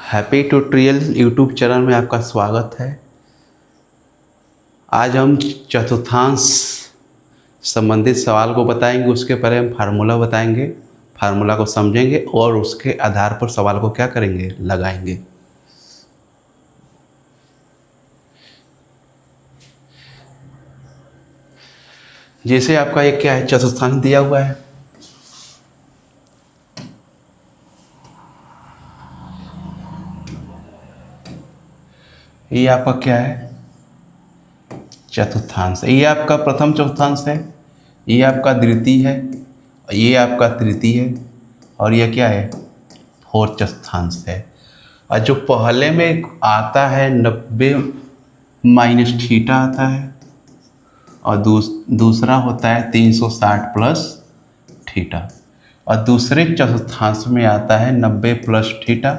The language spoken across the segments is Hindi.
हैप्पी ट्यूटोरियल यूट्यूब चैनल में आपका स्वागत है। आज हम चतुर्थांश संबंधित सवाल को बताएंगे, उसके पहले हम फार्मूला बताएंगे, फार्मूला को समझेंगे और उसके आधार पर सवाल को क्या करेंगे, लगाएंगे। जैसे आपका एक क्या है, चतुर्थांश दिया हुआ है। ये आपका क्या है, चतुर्थांश। ये आपका प्रथम चतुर्थांश है, ये आपका द्वितीय है, ये आपका तृतीय है और ये क्या है, फोर्थ चतुर्थांश है। और जो पहले में आता है 90 माइनस थीटा आता है और दूसरा होता है 360 प्लस थीटा और दूसरे चतुर्थांश में आता है 90 प्लस थीटा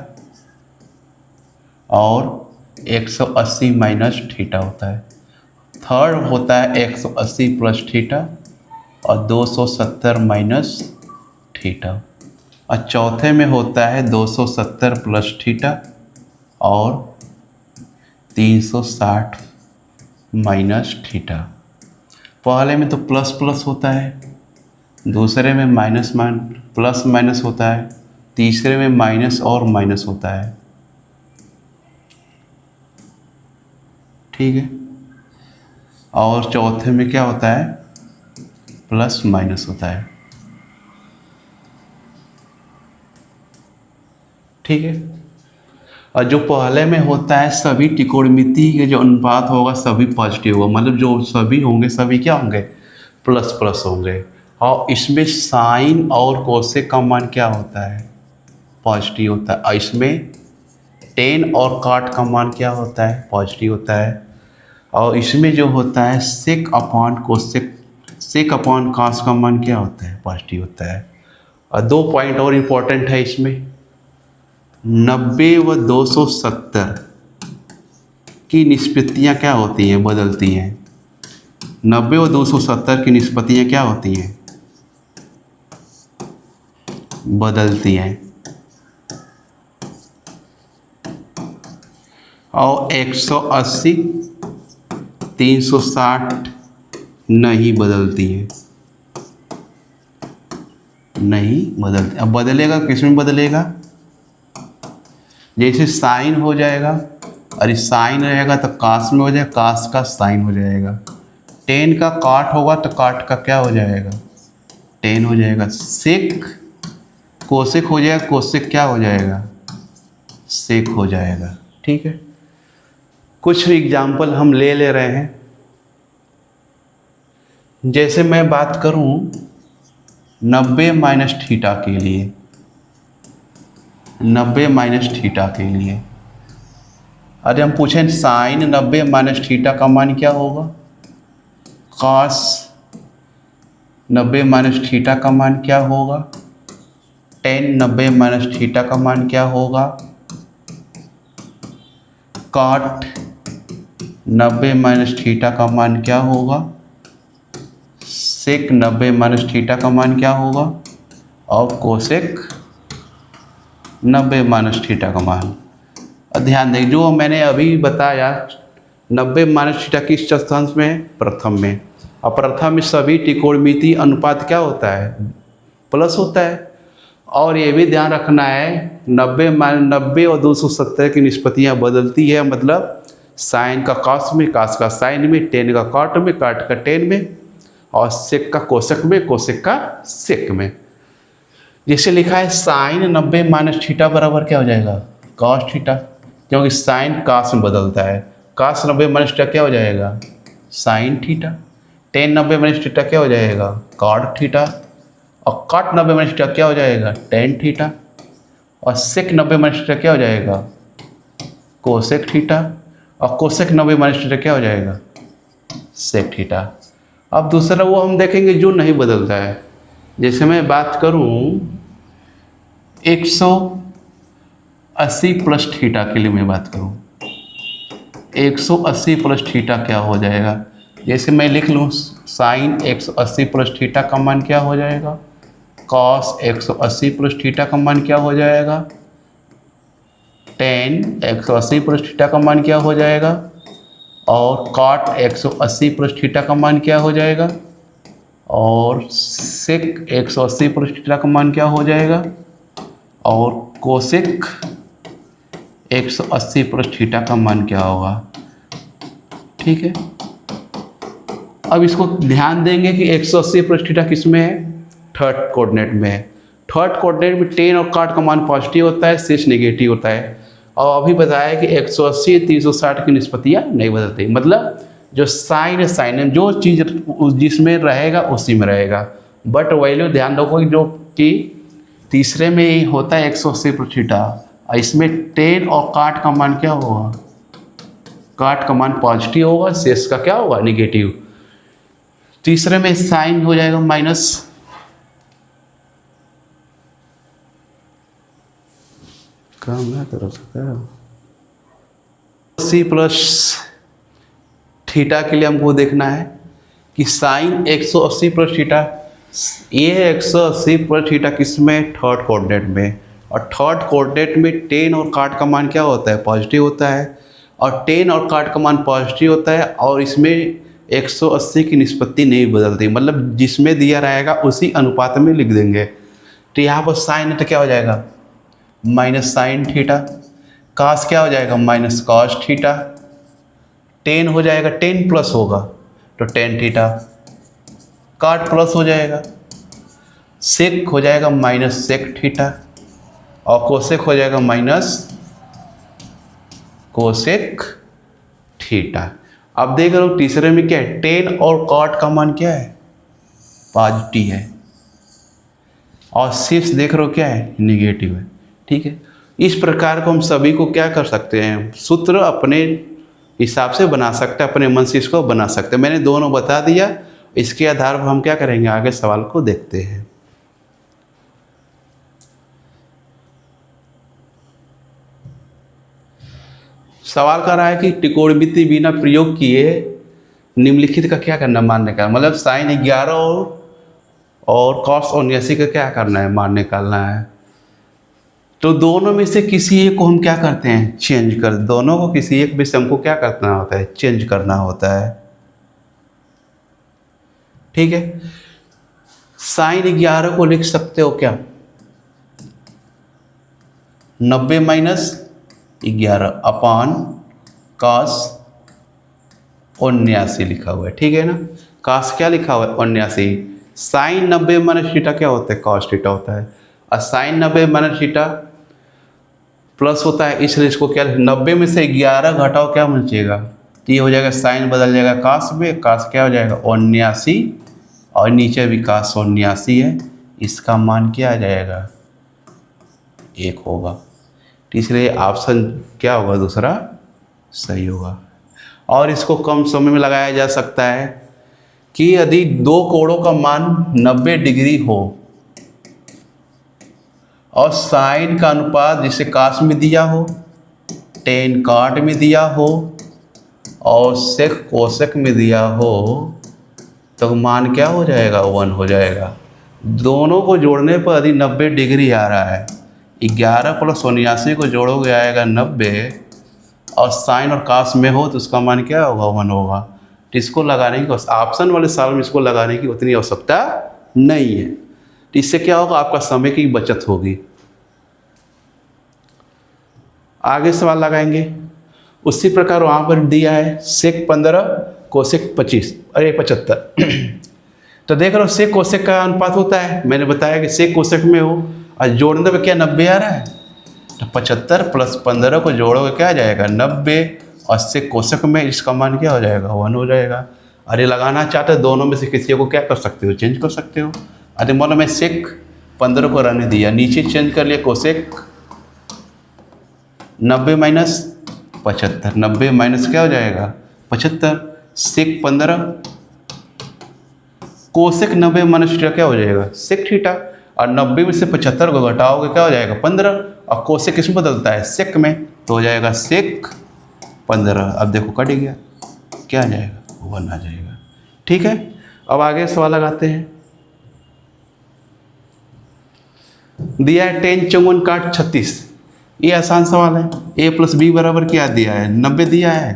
और 180 माइनस थीटा होता है। थर्ड होता है 180 प्लस थीटा और 270 माइनस थीटा और चौथे में होता है 270 प्लस थीटा और 360 माइनस थीटा। पहले में तो प्लस प्लस होता है, दूसरे में माइनस प्लस माइनस होता है, तीसरे में माइनस और माइनस होता है। ठीक है, और चौथे में क्या होता है, प्लस माइनस होता है। ठीक है, और जो पहले में होता है सभी त्रिकोणमिति के जो अनुपात होगा सभी पॉजिटिव होगा, मतलब जो सभी होंगे सभी क्या होंगे, प्लस प्लस होंगे। और इसमें साइन और कोसेक का मान क्या होता है, पॉजिटिव होता है। और इसमें टेन और काट का मान क्या होता है, पॉजिटिव होता है। और इसमें जो होता है सेक अपॉन कोसेक, सेक अपॉन कास का मान क्या होता है, पॉजिटिव होता है। और दो पॉइंट और इम्पोर्टेंट है इसमें, 90 व 270 की निष्पत्तियाँ क्या होती हैं, बदलती हैं। 90 व 270 की निष्पत्तियाँ क्या होती हैं, बदलती हैं। और 180 360 नहीं बदलती है, नहीं बदलती। अब बदलेगा किस में बदलेगा, जैसे साइन हो जाएगा और इस साइन रहेगा तो कास में हो जाएगा, कास का साइन हो जाएगा। टेन का काट होगा तो काट का क्या हो जाएगा, टेन हो जाएगा। सेक कोसेक हो जाएगा, कोसेक क्या हो जाएगा, सेक हो जाएगा। ठीक है, कुछ एग्जाम्पल हम ले रहे हैं। जैसे मैं बात करूं 90 माइनस थीटा के लिए, 90 माइनस थीटा के लिए अरे हम पूछें साइन 90 माइनस थीटा का मान क्या होगा, कॉस 90 माइनस थीटा का मान क्या होगा, टेन 90 माइनस थीटा का मान क्या होगा, कॉट 90 माइनस थीटा का मान क्या होगा, सेक 90 माइनस थीटा का मान क्या होगा और कोसेक 90 माइनस थीटा का मान। और ध्यान दें जो मैंने अभी बताया 90 माइनस थीटा किस चतुर्थांश में, प्रथम में। और प्रथम में सभी त्रिकोणमिति अनुपात क्या होता है, प्लस होता है। और ये भी ध्यान रखना है 90 और 270 की निष्पत्तियाँ बदलती है, मतलब साइन का कास में, कास का साइन में, टेन का काट में, काट का टेन में और सेक का कोसेक में, कोसेक का सेक में। जैसे लिखा है साइन 90 माइनस थीटा बराबर क्या हो जाएगा, कॉस थीटा, क्योंकि साइन कास में बदलता है। कास 90 माइनस थीटा क्या हो जाएगा, sine theta. Ten 90 minus theta क्या हो जाएगा, कॉट थीटा। और काट 90 माइनस थीटा क्या हो जाएगा, टेन थीटा। और सेक 90 माइनस थीटा क्या हो जाएगा, कोसेक थीटा। और कोसेक 90 माइनस थीटा क्या हो जाएगा, सेक थीटा। अब दूसरा वो हम देखेंगे जो नहीं बदलता है। जैसे मैं बात करूं 180 प्लस थीटा के लिए मैं बात करूं, 180 प्लस थीटा क्या हो जाएगा। जैसे मैं लिख लूं साइन 180 प्लस थीटा का मान क्या हो जाएगा, कॉस 180 प्लस थीटा का मान क्या हो जाएगा, टेन 180 प्लस थीटा का मान क्या हो जाएगा, और कॉट 180 प्लस थीटा का मान क्या हो जाएगा, और सेक 180 प्लस थीटा का मान क्या हो जाएगा, और कोसेक 180 प्लस थीटा का मान क्या होगा। ठीक है, अब इसको ध्यान देंगे कि 180 प्लस थीटा किस में है, थर्ड कोऑर्डिनेट में है। थर्ड कोऑर्डिनेट में टेन और कॉट का मान पॉजिटिव होता है, शेष नेगेटिव होता है। और अभी बताया कि 180 360 की निष्पत्तियाँ नहीं बदलती, मतलब जो साइन है, साइन जो चीज़ जिसमें रहेगा उसी में रहेगा। बट वैल्यू ध्यान रखो जो कि तीसरे में होता है 180 प्लस थीटा, इसमें टेन और कॉट का मान क्या होगा, कॉट का मान पॉजिटिव होगा, शेष का क्या होगा, नेगेटिव। तीसरे में साइन हो जाएगा माइनस, काम ना करो सी प्लस थीटा के लिए हमको देखना है कि साइन 180 प्लस थीटा, ये 180 प्लस थीटा किस में, थर्ड कोऑर्डिनेट में। और थर्ड कोऑर्डिनेट में टेन और कॉट का मान क्या होता है, पॉजिटिव होता है। और टेन और कॉट का मान पॉजिटिव होता है, और इसमें 180 की निष्पत्ति नहीं बदलती, मतलब जिसमें दिया रहेगा उसी अनुपात में लिख देंगे। तो यहाँ पर साइन है तो क्या हो जाएगा, माइनस साइन थीटा। कास क्या हो जाएगा, माइनस कॉस थीटा। टेन हो जाएगा, टेन प्लस होगा तो टेन थीटा। कॉट प्लस हो जाएगा, सेक हो जाएगा माइनस सेक थीटा, और कोसेक हो जाएगा माइनस कोसेक थीटा। अब देख रहे हो तीसरे में क्या है, टेन और कॉट का मान क्या है, पॉजिटिव है, और शेष देख रहे हो क्या है, निगेटिव है। ठीक है, इस प्रकार को हम सभी को क्या कर सकते हैं, सूत्र अपने हिसाब से बना सकते हैं, अपने मन से इसको बना सकते हैं। मैंने दोनों बता दिया, इसके आधार पर हम क्या करेंगे, आगे सवाल को देखते हैं। सवाल कर रहा है कि त्रिकोणमिति बिना प्रयोग किए निम्नलिखित का क्या करना, मान निकालना, मतलब साइन 11 और कॉस 79 का क्या करना है, मान निकालना है। तो दोनों में से किसी एक को हम क्या करते हैं, चेंज कर, दोनों को किसी एक में से हमको क्या करना होता है, चेंज करना होता है। ठीक है, साइन 11 को लिख सकते हो क्या, 90 माइनस 11 अपान कॉस 79 लिखा हुआ है। ठीक है ना, कॉस क्या लिखा हुआ है, 79। साइन 90 माइनस थीटा क्या होता है, कॉस थीटा होता है, और साइन 90 माइनस थीटा प्लस होता है, इसलिए इसको क्या, 90 में से 11 घटाओ क्या बचेगा, तो ये हो जाएगा साइन बदल जाएगा कास में, कास क्या हो जाएगा 79, और नीचे भी कास 79 है, इसका मान क्या आ जाएगा, 1 होगा। इसलिए ऑप्शन क्या होगा, दूसरा सही होगा। और इसको कम समय में लगाया जा सकता है कि यदि दो कोणों का मान 90 डिग्री हो और साइन का अनुपात जिसे कास में दिया हो, टेन कॉट में दिया हो, और सेक कोसेक में दिया हो, तो मान क्या हो जाएगा, 1 हो जाएगा। दोनों को जोड़ने पर यदि 90 डिग्री आ रहा है, 11 प्लस 79 को जोड़ोगे आएगा 90, और साइन और कास में हो तो उसका मान क्या होगा, 1 होगा। तो इसको लगाने की, ऑप्शन वाले साल में इसको लगाने की उतनी आवश्यकता नहीं है। तो इससे क्या होगा, आपका समय की बचत होगी। आगे सवाल लगाएंगे, उसी प्रकार वहाँ पर दिया है सेक 15 कोसेक 75। तो देख लो सेक कोसेक का अनुपात होता है, मैंने बताया कि सेक कोसेक में हो और जोड़ने पे क्या 90 आ रहा है, तो 75 प्लस 15 को जोड़ोगे क्या आ जाएगा 90, और सेक कोसेक में इसका मान क्या हो जाएगा, 1 हो जाएगा। अरे लगाना चाहते हो दोनों में से किसी को क्या कर सकते हो, चेंज कर सकते हो। अरे मान मैं सेक 15 को रहने दिया, नीचे चेंज कर लिया कोसेक 90 माइनस 75, 90 माइनस क्या हो जाएगा 75, सेक 15 कोसेक 90 माइनस थीटा क्या हो जाएगा सेक थीटा, और 90 में से 75 को घटाओगे क्या हो जाएगा 15, और कोसेक किस में बदलता है सेक में, तो हो जाएगा सेक 15। अब देखो कट गया, क्या आ जाएगा 1 आ जाएगा। ठीक है, अब आगे सवाल लगाते हैं। दिया है 10 चौगुन काट 36, ये आसान सवाल है। ए प्लस बी बराबर क्या दिया है, 90 दिया है,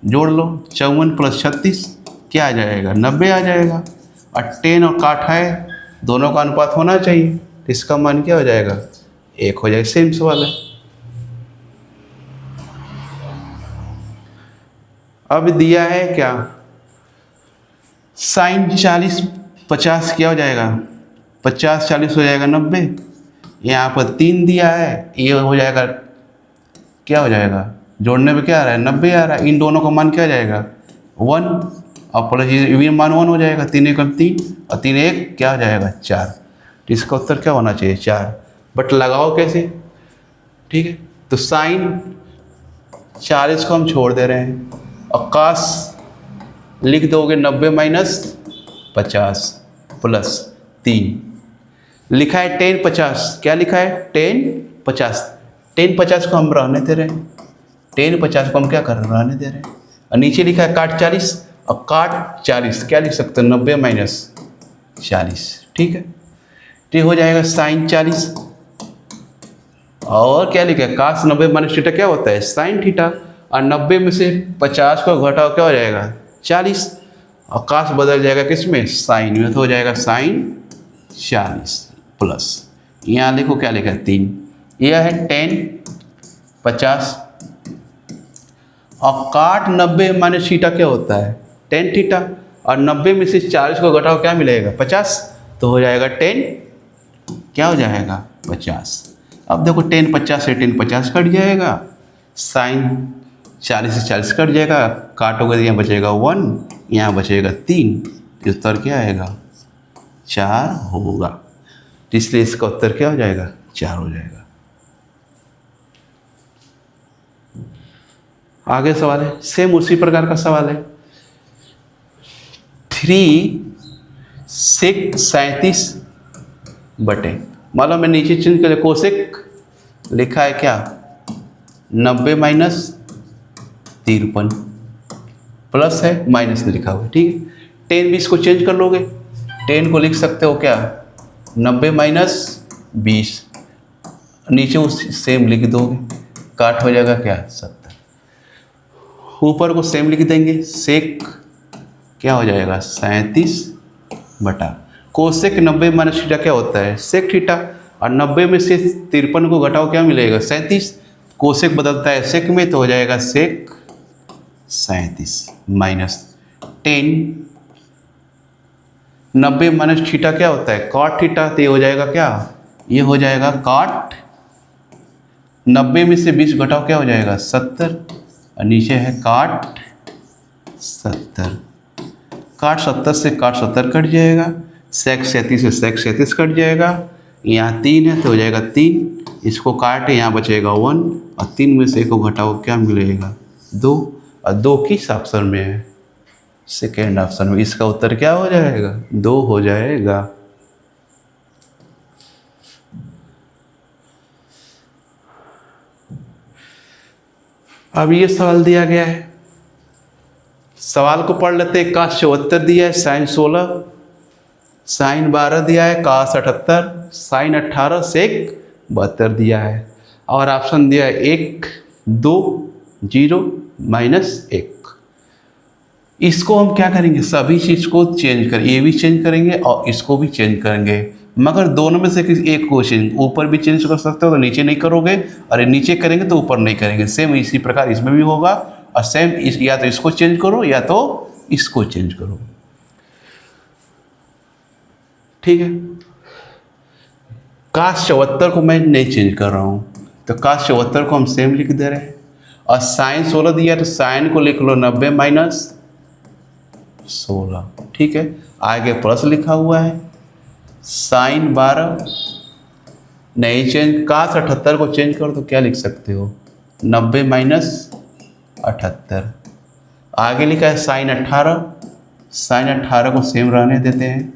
जोड़ लो 54 प्लस 36 क्या आ जाएगा, 90 आ जाएगा। और 10 और काट है, दोनों का अनुपात होना चाहिए, तो इसका मान क्या हो जाएगा, 1 हो जाएगा। सेम सवाल है। अब दिया है क्या, साइन 40 50 क्या हो जाएगा, 50 40 हो जाएगा 90। यहाँ पर 3 दिया है, ये हो जाएगा क्या हो जाएगा, जोड़ने पे क्या आ रहा है 90 आ रहा है। इन दोनों का मान क्या आ जाएगा 1 और प्लस ये मान 1 हो जाएगा। 3 एकम 3 और 3 1 क्या हो जाएगा 4। तो इसका उत्तर क्या होना चाहिए 4। बट लगाओ कैसे, ठीक है। तो साइन 40 को हम छोड़ दे रहे हैं और कास लिख दोगे 90 माइनस 50 प्लस 3 लिखा है 10 50, क्या लिखा है 10 50। 10 50 को हम रहने दे रहे हैं, 10 50 को हम क्या कर रहे हैं, रहने दे रहे हैं। और नीचे लिखा है काट 40 और काट 40 क्या लिख सकते हैं 90 माइनस 40, ठीक है। तो हो जाएगा साइन 40 और क्या लिखा है कास 90 माइनस थीटा क्या होता है साइन थीटा। और 90 में से 50 को घटाओ क्या हो जाएगा 40 और कास बदल जाएगा किस में, साइन में, तो हो जाएगा साइन 40 प्लस यहाँ लिखो क्या लिखा है 3। यह है 10 50 और काट 90 माइनस थीटा क्या होता है 10 थीटा। और 90 में से 40 को घटाओ क्या मिलेगा 50, तो हो जाएगा 10 क्या हो जाएगा 50। अब देखो 10 50 से 10 50 कट जाएगा, साइन 40 से 40 कट जाएगा, काटोगे तो यहाँ बचेगा 1, यहाँ बचेगा 3, उत्तर क्या आएगा 4 होगा। इसलिए इसका उत्तर क्या हो जाएगा 4 हो जाएगा। आगे सवाल है, सेम उसी प्रकार का सवाल है। 3 सेक 37 बटे, मान लो मैं नीचे चेंज कर कोसेक लिखा है क्या 90 माइनस 53 प्लस है माइनस लिखा हुआ है, ठीक है। 10 20 को चेंज कर लोगे, 10 को लिख सकते हो क्या 90 माइनस 20, नीचे उस सेम लिख दोगे, काट हो जाएगा क्या 70, ऊपर को सेम लिख देंगे, सेक क्या हो जाएगा 37 बटा कोसेक 90 माइनस थीटा क्या होता है सेक थीटा। और 90 में से 53 को घटाओ क्या मिलेगा 37, कोसेक बदलता है सेक में, तो हो जाएगा सेक 37 माइनस 10 90 माइनस थीटा क्या होता है कॉट थीटा, तो ये हो जाएगा क्या, ये हो जाएगा कॉट 90 में से 20 घटाओ क्या हो जाएगा 70 और नीचे है काट 70। काट 70 से काट 70 कट जाएगा, सेक 37 से सेक 37 कट जाएगा, यहाँ 3 है तो हो जाएगा 3, इसको काटे यहाँ बचेगा 1 और 3 में से एक को घटाओ क्या मिलेगा 2 और 2 किस ऑप्शन में है सेकेंड ऑप्शन में। इसका उत्तर क्या हो जाएगा 2 हो जाएगा। अब ये सवाल दिया गया है, सवाल को पढ़ लेते हैं। काश 74 दिया है, साइन 16, साइन 12 दिया है, काश 78, साइन 18 सेक 72 दिया है और ऑप्शन दिया है 1 2 0 माइनस 1। इसको हम क्या करेंगे सभी चीज़ को चेंज करें, ये भी चेंज करेंगे और इसको भी चेंज करेंगे, मगर दोनों में से किसी एक को चेंज, ऊपर भी चेंज कर सकते हो तो नीचे नहीं करोगे, और नीचे करेंगे तो ऊपर नहीं करेंगे। सेम इसी प्रकार इसमें भी होगा और सेम या तो इसको चेंज करो या तो इसको चेंज करो, ठीक है। काश 74 को मैं नहीं चेंज कर रहा हूँ, तो काश 74 को हम सेम लिख दे रहे हैं। और साइन 16 दिया तो साइन को लिख लो 90 माइनस 16, ठीक है। आगे प्लस लिखा हुआ है, साइन 12 नहीं चेंज, काश 78 को चेंज करो तो क्या लिख सकते हो 90 माइनस 78। आगे लिखा है साइन 18, साइन 18 को सेम रहने देते हैं।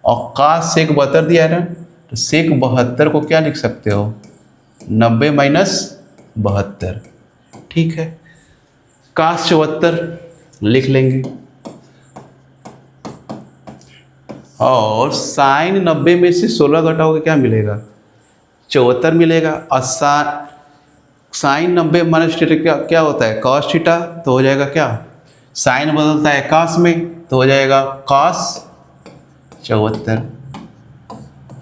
और काश सेक 72 दिया है ना, तो सेक 72 को क्या लिख सकते हो 90 माइनस 72, ठीक है। काश 74 लिख लेंगे और साइन 90 में से 16 घटाओगे क्या मिलेगा 74 मिलेगा। और साइन 90 माइनस थीटा क्या क्या होता है, कॉस थीटा। तो हो जाएगा क्या, साइन बदलता है कॉस में, तो हो जाएगा कॉस 74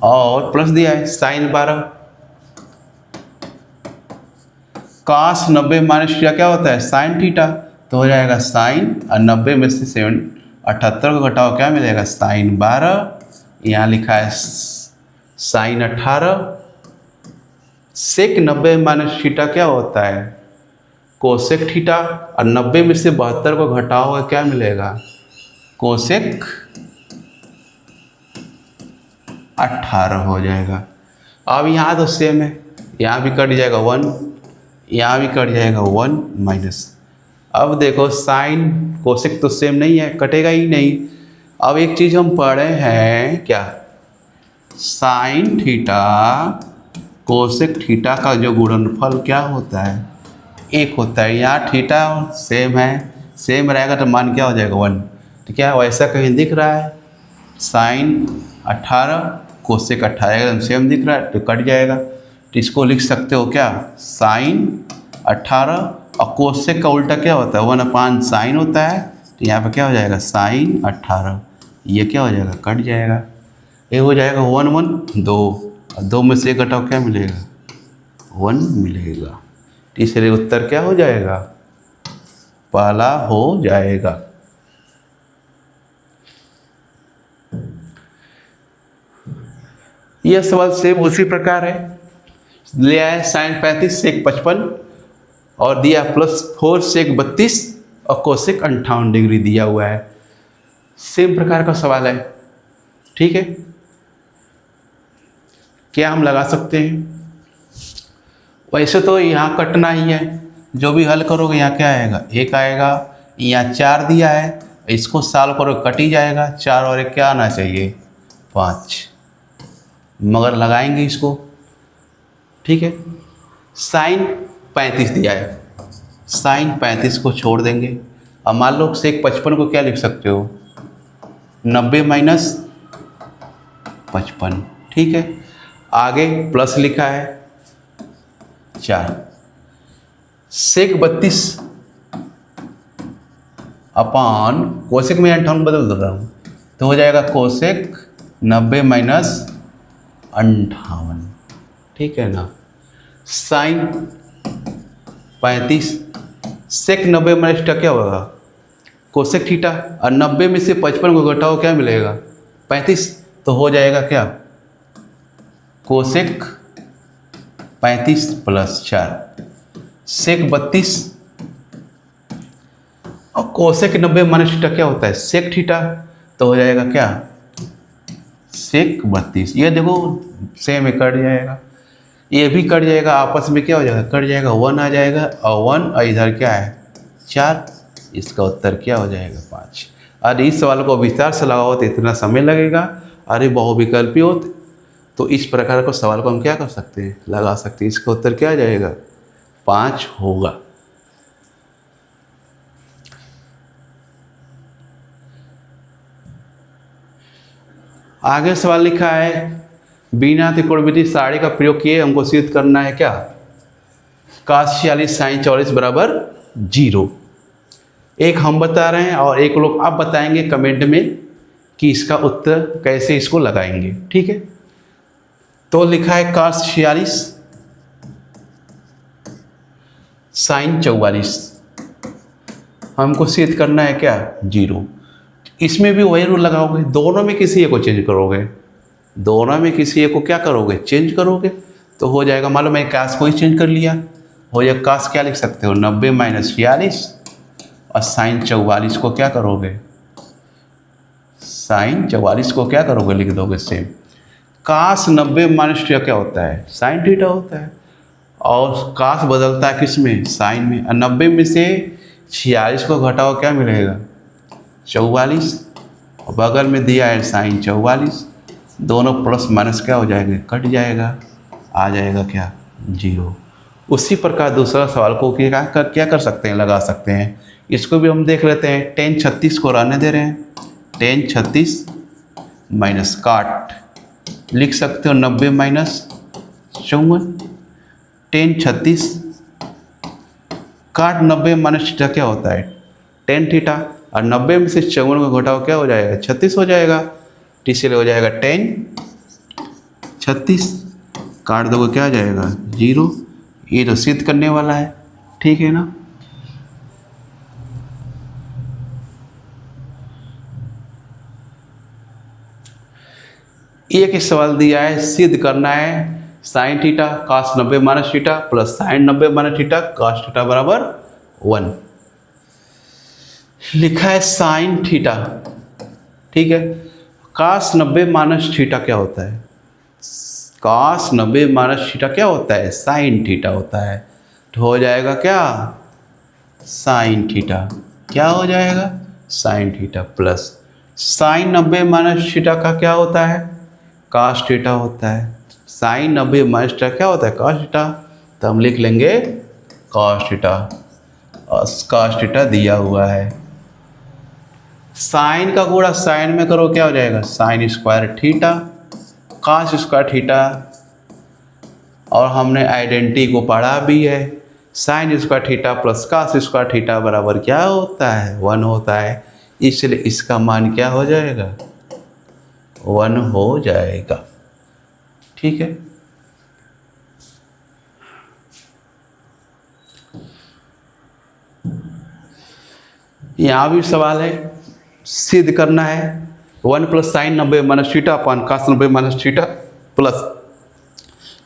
और प्लस दिया है साइन 12। कॉस 90 माइनस थीटा क्या होता है, साइन थीटा। तो हो जाएगा साइन और 90 में से 78 को घटाओ क्या मिलेगा, साइन 12। यहाँ लिखा है साइन 18। सेक 90 माइनस थीटा क्या होता है, कोसेक थीटा। और 90 में से 72 को घटाओगे क्या मिलेगा, कोसेक 18 हो जाएगा। अब यहाँ तो सेम है, यहाँ भी कट जाएगा 1, यहाँ भी कट जाएगा 1 माइनस। अब देखो साइन कोसेक तो सेम नहीं है, कटेगा ही नहीं। अब एक चीज़ हम पढ़े हैं क्या, साइन थीटा कोसेक थीटा का जो गुणनफल क्या होता है, 1 होता है। यहाँ थीटा सेम है, सेम रहेगा तो मान क्या हो जाएगा 1। तो क्या वैसा कहीं दिख रहा है, साइन 18 कोसेक 18 एकदम सेम दिख रहा है तो कट जाएगा। तो इसको लिख सकते हो क्या, साइन 18 और कोसेक का उल्टा क्या होता है 1/, साइन होता है। तो यहाँ पे क्या हो जाएगा, साइन 18, ये क्या हो जाएगा, कट जाएगा। ये हो जाएगा 1 1 2 और 2 में से घटाओ क्या मिलेगा, 1 मिलेगा। तीसरे उत्तर क्या हो जाएगा, पहला हो जाएगा। यह सवाल सेम उसी प्रकार है, ले आए साइन 35 सेक 55 और दिया +4 सेक 32 और कोसेक 58 डिग्री दिया हुआ है। सेम प्रकार का सवाल है, ठीक है। क्या हम लगा सकते हैं, वैसे तो यहाँ कटना ही है, जो भी हल करोगे यहाँ क्या आएगा, 1 आएगा। यहाँ 4 दिया है, इसको सॉल्व करो कट ही जाएगा। 4 और 1 क्या आना चाहिए, 5, मगर लगाएंगे इसको, ठीक है। साइन 35 दिया है, साइन 35 को छोड़ देंगे। अब मान लो सेक 55 को क्या लिख सकते हो, 90 माइनस 55, ठीक है। आगे प्लस लिखा है 4, सेक 32 अपान कोसेक में 58 बदल दे रहा हूँ, तो हो जाएगा कोसेक 90 माइनस 58, ठीक है ना। साइन 35 सेक 90 माइनस थीटा क्या होगा, कोसेक थीटा। और 90 में से 55 को घटाओ क्या मिलेगा, 35। तो हो जाएगा क्या, कोसेक 35 + 4 सेक 32 और कोसेक 90 माइनस थीटा क्या होता है, सेक थीटा। तो हो जाएगा क्या, सेक 32। ये देखो सेम में कट जाएगा, ये भी कट जाएगा, आपस में क्या हो जाएगा, कट जाएगा, 1 आ जाएगा और 1 और इधर क्या है 4। इसका उत्तर क्या हो जाएगा 5। अरे इस सवाल को विस्तार से लगाओ तो इतना समय लगेगा। अरे बहुविकल्पी होते तो इस प्रकार को सवाल को हम क्या कर सकते हैं, लगा सकते हैं। इसका उत्तर क्या आ जाएगा, 5 होगा। आगे सवाल लिखा है, बिना त्रिकोणमिति सारणी का प्रयोग किए हमको सिद्ध करना है क्या, cos 46 sin 44 बराबर 0। एक हम बता रहे हैं और एक लोग आप बताएंगे कमेंट में कि इसका उत्तर कैसे इसको लगाएंगे, ठीक है। तो लिखा है cos 46 sin 44, हमको सिद्ध करना है क्या, 0। इसमें भी वही रूल लगाओगे, दोनों में किसी एक को चेंज करोगे, दोनों में किसी एक को क्या करोगे, चेंज करोगे। तो हो जाएगा, मान लो मैं कास को ही चेंज कर लिया, हो जाएगा कास क्या लिख सकते हो, 90 माइनस 46 और साइन 44 को क्या करोगे, साइन 44 को क्या करोगे, लिख दोगे सेम। कास 90 माइनस थीटा क्या होता है, साइन थीटा होता है, और कास बदलता है किस में, साइन में। और 90 में से 46 को घटाओ क्या मिलेगा, 44, और बगल में दिया है साइन 44, दोनों प्लस माइनस क्या हो जाएंगे, कट जाएगा, आ जाएगा क्या, 0। उसी प्रकार दूसरा सवाल को क्या कर सकते हैं, लगा सकते हैं। इसको भी हम देख लेते हैं। tan 36 को रहने दे रहे हैं, tan 36 माइनस काट लिख सकते हो 90 माइनस 54, tan 36 काट 90 माइनस थीटा क्या होता है? Tan theta. और 90 में से 54 को घटाओ क्या हो जाएगा? 36 हो जाएगा। तो इसलिए हो जाएगा 10 36, काट दोगे क्या आ जाएगा? 0। ये तो सिद्ध करने वाला है, ठीक है ना। एक ही सवाल दिया है, सिद्ध करना है sine theta cos 90 minus theta plus sign 90 minus theta cos theta बराबर 1। लिखा है साइन थीटा, ठीक है। कॉस 90 माइनस थीटा क्या होता है? कॉस 90 माइनस थीटा क्या होता है? साइन थीटा होता है। तो हो जाएगा क्या? Sine theta. क्या हो जाएगा? Sine theta plus sign 90 minus theta का क्या होता है? कॉस थीटा होता है। साइन 90 माइनस थीटा क्या होता है? Cos theta. तो हम लिख लेंगे कॉस थीटा, और कॉस थीटा दिया हुआ है। साइन का गुणा साइन में करो क्या हो जाएगा? Sine square theta cos square theta. और हमने आइडेंटिटी को पढ़ा भी है, sine square theta plus cos square theta बराबर क्या होता है? 1 होता है। इसलिए इसका मान क्या हो जाएगा? 1 हो जाएगा, ठीक है। यहाँ भी सवाल है, सिद्ध करना है 1 plus sign 90 minus theta upon cos 90 minus theta plus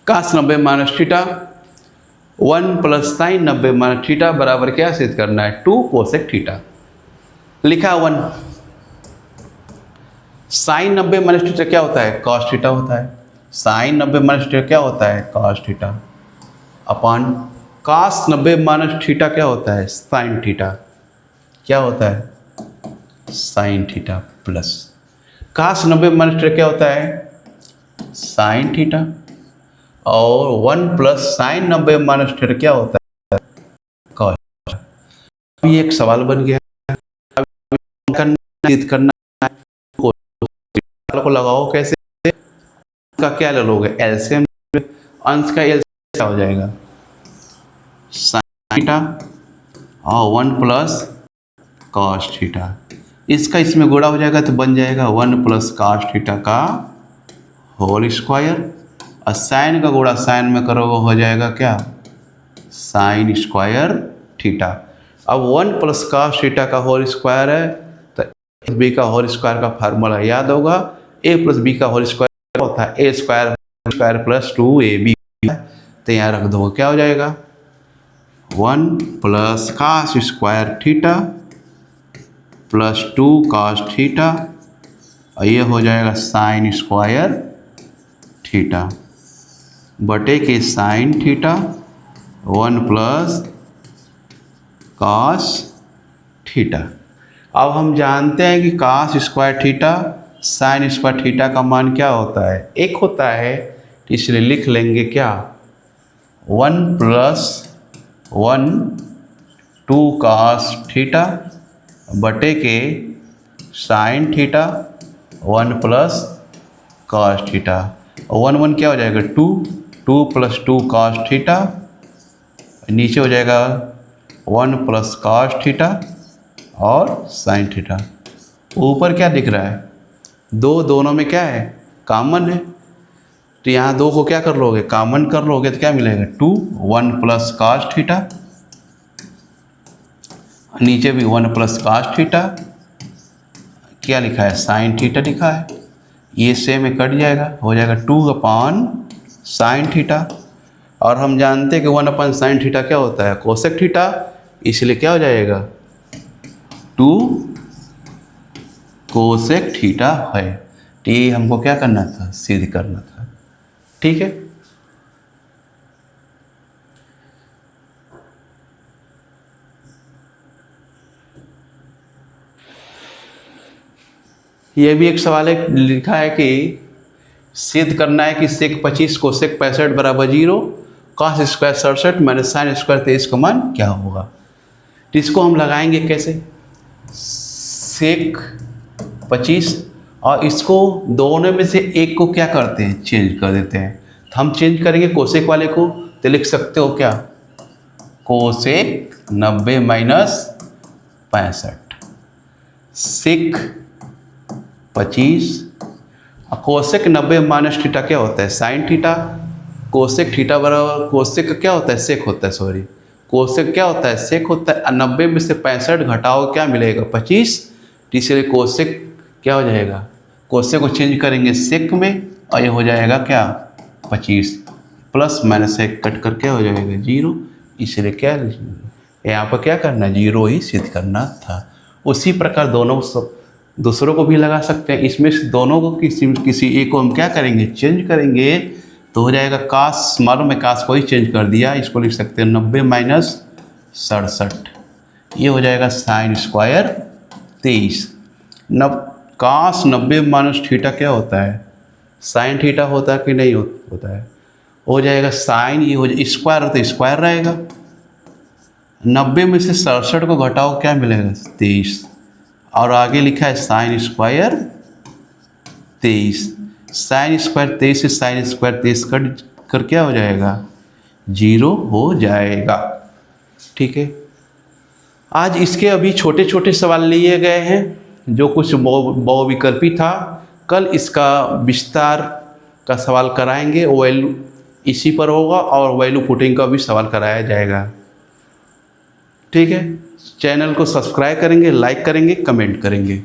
cos 90 minus theta 1 plus sign 90 minus theta बराबर क्या सिद्ध करना है? 2 कोसेक थीटा। लिखा 1। साइन 90 माइनस थीटा क्या होता है? कॉस थीटा होता है। साइन 90 माइनस थीटा क्या होता है? Cos theta upon cos 90 minus theta क्या होता है? Sine theta. क्या होता है? Sine theta plus cos 90 minus theta क्या होता है? Sine theta. और 1 प्लस साइन 90 माइनस थीटा क्या होता है? कॉस। ये एक सवाल बन गया। करना को लगाओ कैसे? का क्या ले लोगे? एलसीएम। अंश का एलसीएम क्या हो जाएगा? साइन थीटा और 1 प्लस कॉस थीटा। इसका इसमें गुणा हो जाएगा तो बन जाएगा 1 प्लस कॉस थीटा का होल स्क्वायर। और साइन का गुणा साइन में करोगे हो जाएगा क्या? Sine square theta. अब 1 प्लस कॉस थीटा का होल स्क्वायर है तो बी का होल स्क्वायर का फार्मूला याद होगा। ए प्लस बी का होल स्क्वायर होता है ए स्क्वायर स्क्वायर प्लस 2ab। तो यहाँ रख दो क्या हो जाएगा? 1 plus cos square theta plus 2 cos theta, और ये हो जाएगा साइन स्क्वायर थीटा बटे के sine theta 1 plus cos theta. अब हम जानते हैं कि cos square theta sine square theta का मान क्या होता है? 1 होता है। इसलिए लिख लेंगे क्या? 1 प्लस 1 2 कॉस थीटा बटे के sine theta 1 plus cos theta. 1 1 क्या हो जाएगा? 2 2 प्लस 2 कॉस थीटा, नीचे हो जाएगा 1 प्लस कॉस थीटा और साइन थीटा। ऊपर क्या दिख रहा है? दोनों में क्या है? कॉमन है। तो यहाँ 2 को क्या कर लोगे? कॉमन कर लोगे तो क्या मिलेगा? 2 1 प्लस कॉस थीटा, नीचे भी 1 प्लस कॉस थीटा। क्या लिखा है? साइन थीटा लिखा है। ये सेम में कट जाएगा, हो जाएगा 2 अपॉन साइन थीटा। और हम जानते हैं कि 1 अपॉन साइन थीटा क्या होता है? Cosec theta. इसलिए क्या हो जाएगा? 2 कोसेक थीटा है। तो ये हमको क्या करना था? सिद्ध करना था, ठीक है। ये भी एक सवाल है, लिखा है कि सिद्ध करना है कि सेक 25 कोसेक 65 बराबर 0, cos square 67 minus sine square 23 का मान क्या होगा? तो इसको हम लगाएंगे कैसे? सेक 25 और इसको दोनों में से एक को क्या करते हैं? चेंज कर देते हैं। तो हम चेंज करेंगे कोसेक वाले को, तो लिख सकते हो क्या? कोसेक 90 माइनस 65, सेक 25। कोसेक 90 माइनस थीटा क्या होता है? Sine theta. कोसेक थीटा बराबर कोसेक का क्या होता है? सेक होता है, सॉरी, कोसेक क्या होता है? सेक होता है। 90 में से 65 घटाओ क्या मिलेगा? 25। इसलिए कोसेक क्या हो जाएगा? कोसेक को चेंज करेंगे सेक में और ये हो जाएगा क्या? 25 प्लस माइनस एक कट कर क्या हो जाएगा? 0। इसलिए क्या यहाँ पर क्या करना? 0 ही सिद्ध करना था। उसी प्रकार दोनों दूसरों को भी लगा सकते हैं। इसमें से दोनों को किसी एक को हम क्या करेंगे? चेंज करेंगे तो हो जाएगा कास, मालूम है कास को ही चेंज कर दिया, इसको लिख सकते हैं 90 माइनस 67। ये हो जाएगा साइन स्क्वायर 23। कास 90 माइनस थीटा क्या होता है? साइन थीटा होता है कि नहीं होता है? हो जाएगा साइन, ये हो जाए स्क्वायर तो स्क्वायर रहेगा। 90 में से 67 को घटाओ क्या मिलेगा? 23। और आगे लिखा है साइन स्क्वायर 23। साइन स्क्वायर 23 से साइन स्क्वायर 23 कट कर क्या हो जाएगा? 0 हो जाएगा। ठीक है, आज इसके अभी छोटे छोटे सवाल लिए गए हैं जो कुछ बहुविकल्पी था। कल इसका विस्तार का सवाल कराएंगे, वैल्यू इसी पर होगा और वैल्यू पुटिंग का भी सवाल कराया जाएगा। ठीक है, चैनल को सब्सक्राइब करेंगे, लाइक करेंगे, कमेंट करेंगे।